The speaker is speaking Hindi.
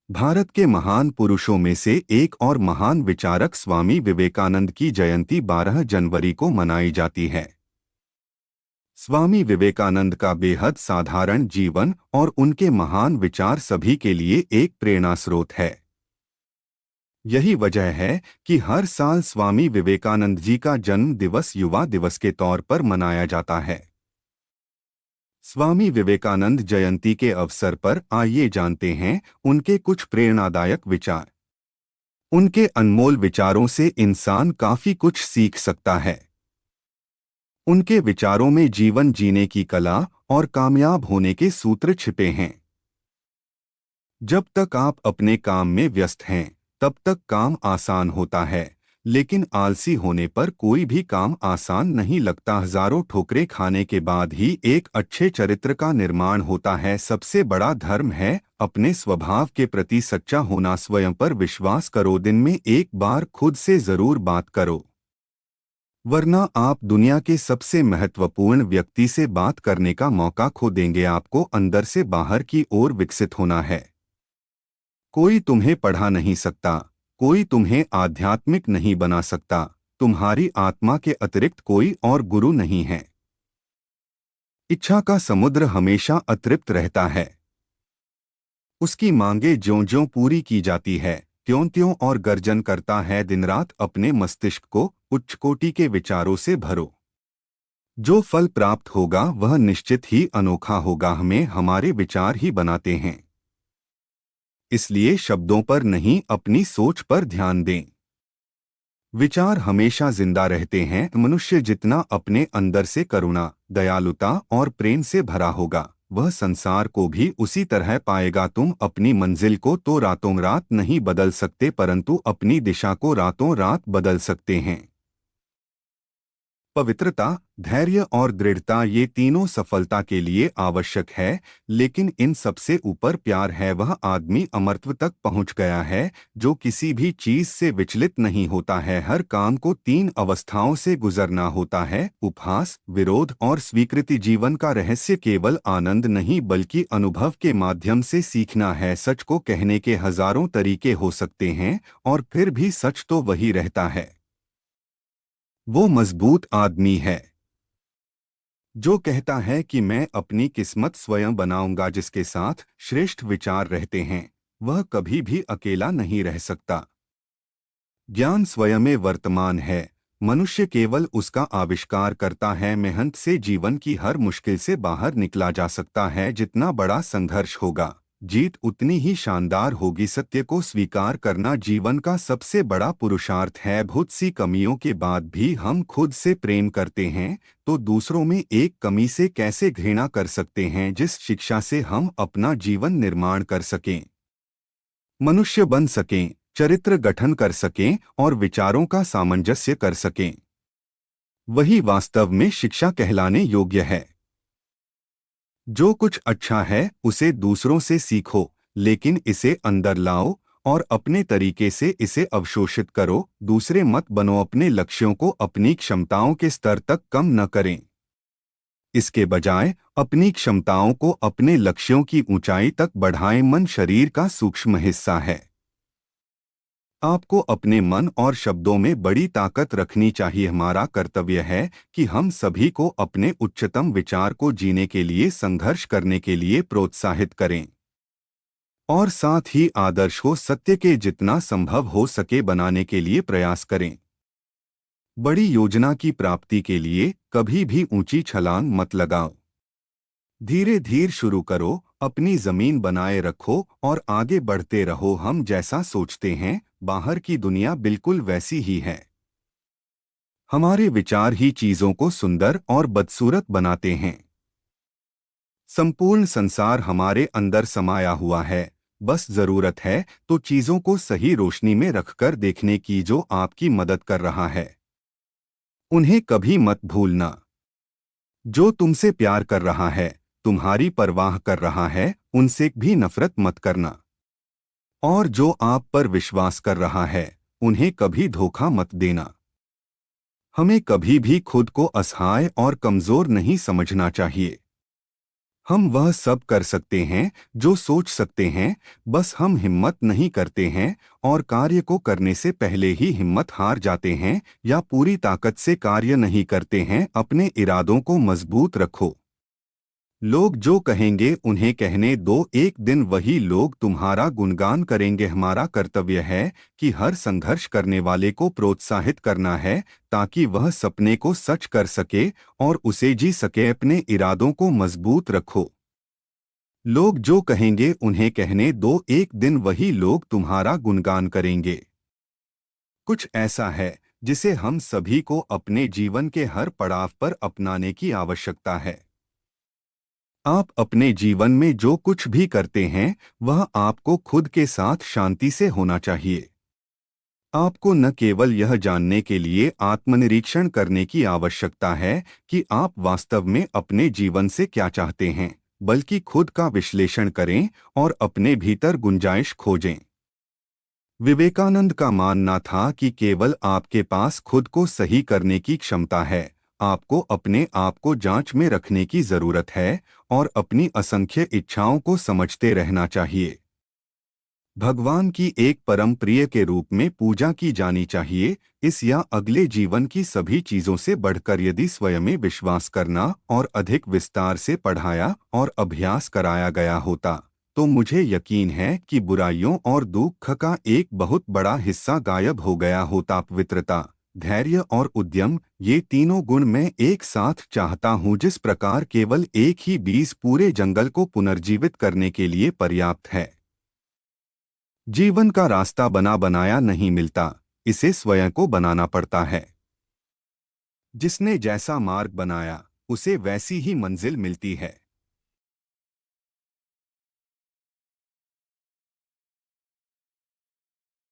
भारत के महान पुरुषों में से एक और महान विचारक स्वामी विवेकानंद की जयंती 12 जनवरी को मनाई जाती है। स्वामी विवेकानंद का बेहद साधारण जीवन और उनके महान विचार सभी के लिए एक प्रेरणा स्रोत है। यही वजह है कि हर साल स्वामी विवेकानंद जी का जन्म दिवस युवा दिवस के तौर पर मनाया जाता है। स्वामी विवेकानंद जयंती के अवसर पर आइए जानते हैं उनके कुछ प्रेरणादायक विचार। उनके अनमोल विचारों से इंसान काफी कुछ सीख सकता है। उनके विचारों में जीवन जीने की कला और कामयाब होने के सूत्र छिपे हैं। जब तक आप अपने काम में व्यस्त हैं, तब तक काम आसान होता है, लेकिन आलसी होने पर कोई भी काम आसान नहीं लगता। हजारों ठोकरें खाने के बाद ही एक अच्छे चरित्र का निर्माण होता है। सबसे बड़ा धर्म है अपने स्वभाव के प्रति सच्चा होना। स्वयं पर विश्वास करो। दिन में एक बार खुद से जरूर बात करो, वरना आप दुनिया के सबसे महत्वपूर्ण व्यक्ति से बात करने का मौका खो देंगे। आपको अंदर से बाहर की ओर विकसित होना है। कोई तुम्हें पढ़ा नहीं सकता, कोई तुम्हें आध्यात्मिक नहीं बना सकता। तुम्हारी आत्मा के अतिरिक्त कोई और गुरु नहीं है। इच्छा का समुद्र हमेशा अतृप्त रहता है। उसकी मांगे ज्यों-ज्यों पूरी की जाती है, त्यों-त्यों और गर्जन करता है। दिन रात अपने मस्तिष्क को उच्च कोटि के विचारों से भरो। जो फल प्राप्त होगा वह निश्चित ही अनोखा होगा। हमें हमारे विचार ही बनाते हैं, इसलिए शब्दों पर नहीं, अपनी सोच पर ध्यान दें। विचार हमेशा जिंदा रहते हैं। मनुष्य जितना अपने अंदर से करुणा, दयालुता और प्रेम से भरा होगा, वह संसार को भी उसी तरह पाएगा। तुम अपनी मंजिल को तो रातों रात नहीं बदल सकते, परंतु अपनी दिशा को रातों रात बदल सकते हैं। पवित्रता, धैर्य और दृढ़ता, ये तीनों सफलता के लिए आवश्यक है, लेकिन इन सबसे ऊपर प्यार है। वह आदमी अमरत्व तक पहुंच गया है जो किसी भी चीज से विचलित नहीं होता है। हर काम को 3 अवस्थाओं से गुजरना होता है: उपहास, विरोध और स्वीकृति। जीवन का रहस्य केवल आनंद नहीं बल्कि अनुभव के माध्यम से सीखना है। सच को कहने के हजारों तरीके हो सकते हैं और फिर भी सच तो वही रहता है। वो मजबूत आदमी है जो कहता है कि मैं अपनी किस्मत स्वयं बनाऊंगा। जिसके साथ श्रेष्ठ विचार रहते हैं, वह कभी भी अकेला नहीं रह सकता। ज्ञान स्वयं में वर्तमान है, मनुष्य केवल उसका आविष्कार करता है। मेहनत से जीवन की हर मुश्किल से बाहर निकला जा सकता है। जितना बड़ा संघर्ष होगा, जीत उतनी ही शानदार होगी। सत्य को स्वीकार करना जीवन का सबसे बड़ा पुरुषार्थ है। बहुत सी कमियों के बाद भी हम खुद से प्रेम करते हैं, तो दूसरों में एक कमी से कैसे घृणा कर सकते हैं जिस शिक्षा से हम अपना जीवन निर्माण कर सकें, मनुष्य बन सकें, चरित्र गठन कर सकें और विचारों का सामंजस्य कर सकें। वही वास्तव में शिक्षा कहलाने योग्य है। जो कुछ अच्छा है उसे दूसरों से सीखो, लेकिन इसे अंदर लाओ और अपने तरीके से इसे अवशोषित करो। दूसरे मत बनो। अपने लक्ष्यों को अपनी क्षमताओं के स्तर तक कम न करें। इसके बजाय अपनी क्षमताओं को अपने लक्ष्यों की ऊंचाई तक बढ़ाएं। मन शरीर का सूक्ष्म हिस्सा है। आपको अपने मन और शब्दों में बड़ी ताकत रखनी चाहिए। हमारा कर्तव्य है कि हम सभी को अपने उच्चतम विचार को जीने के लिए संघर्ष करने के लिए प्रोत्साहित करें और साथ ही आदर्श को सत्य के जितना संभव हो सके बनाने के लिए प्रयास करें। बड़ी योजना की प्राप्ति के लिए कभी भी ऊंची छलांग मत लगाओ। धीरे धीरे शुरू करो, अपनी जमीन बनाए रखो और आगे बढ़ते रहो। हम जैसा सोचते हैं, बाहर की दुनिया बिल्कुल वैसी ही है। हमारे विचार ही चीजों को सुंदर और बदसूरत बनाते हैं। संपूर्ण संसार हमारे अंदर समाया हुआ है। बस जरूरत है तो चीजों को सही रोशनी में रखकर देखने की, जो आपकी मदद कर रहा है। उन्हें कभी मत भूलना। जो तुमसे प्यार कर रहा है, तुम्हारी परवाह कर रहा है, उनसे भी नफरत मत करना। और जो आप पर विश्वास कर रहा है, उन्हें कभी धोखा मत देना। हमें कभी भी खुद को असहाय और कमजोर नहीं समझना चाहिए। हम वह सब कर सकते हैं जो सोच सकते हैं, बस हम हिम्मत नहीं करते हैं और कार्य को करने से पहले ही हिम्मत हार जाते हैं या पूरी ताकत से कार्य नहीं करते हैं। अपने इरादों को मजबूत रखो। लोग जो कहेंगे उन्हें कहने दो, एक दिन वही लोग तुम्हारा गुणगान करेंगे। हमारा कर्तव्य है कि हर संघर्ष करने वाले को प्रोत्साहित करना है ताकि वह सपने को सच कर सके और उसे जी सके। अपने इरादों को मजबूत रखो। लोग जो कहेंगे उन्हें कहने दो, एक दिन वही लोग तुम्हारा गुणगान करेंगे। कुछ ऐसा है जिसे हम सभी को अपने जीवन के हर पड़ाव पर अपनाने की आवश्यकता है। आप अपने जीवन में जो कुछ भी करते हैं वह आपको खुद के साथ शांति से होना चाहिए। आपको न केवल यह जानने के लिए आत्मनिरीक्षण करने की आवश्यकता है कि आप वास्तव में अपने जीवन से क्या चाहते हैं, बल्कि खुद का विश्लेषण करें और अपने भीतर गुंजाइश खोजें। विवेकानंद का मानना था कि केवल आपके पास खुद को सही करने की क्षमता है। आपको अपने आप को जांच में रखने की जरूरत है और अपनी असंख्य इच्छाओं को समझते रहना चाहिए। भगवान की एक परम प्रिय के रूप में पूजा की जानी चाहिए। इस या अगले जीवन की सभी चीजों से बढ़कर यदि स्वयं में विश्वास करना और अधिक विस्तार से पढ़ाया और अभ्यास कराया गया होता तो मुझे यकीन है कि बुराइयों और दुख का एक बहुत बड़ा हिस्सा गायब हो गया होता। पवित्रता, धैर्य और उद्यम, ये तीनों गुण मैं एक साथ चाहता हूँ। जिस प्रकार केवल एक ही बीज पूरे जंगल को पुनर्जीवित करने के लिए पर्याप्त है। जीवन का रास्ता बना बनाया नहीं मिलता, इसे स्वयं को बनाना पड़ता है। जिसने जैसा मार्ग बनाया उसे वैसी ही मंजिल मिलती है।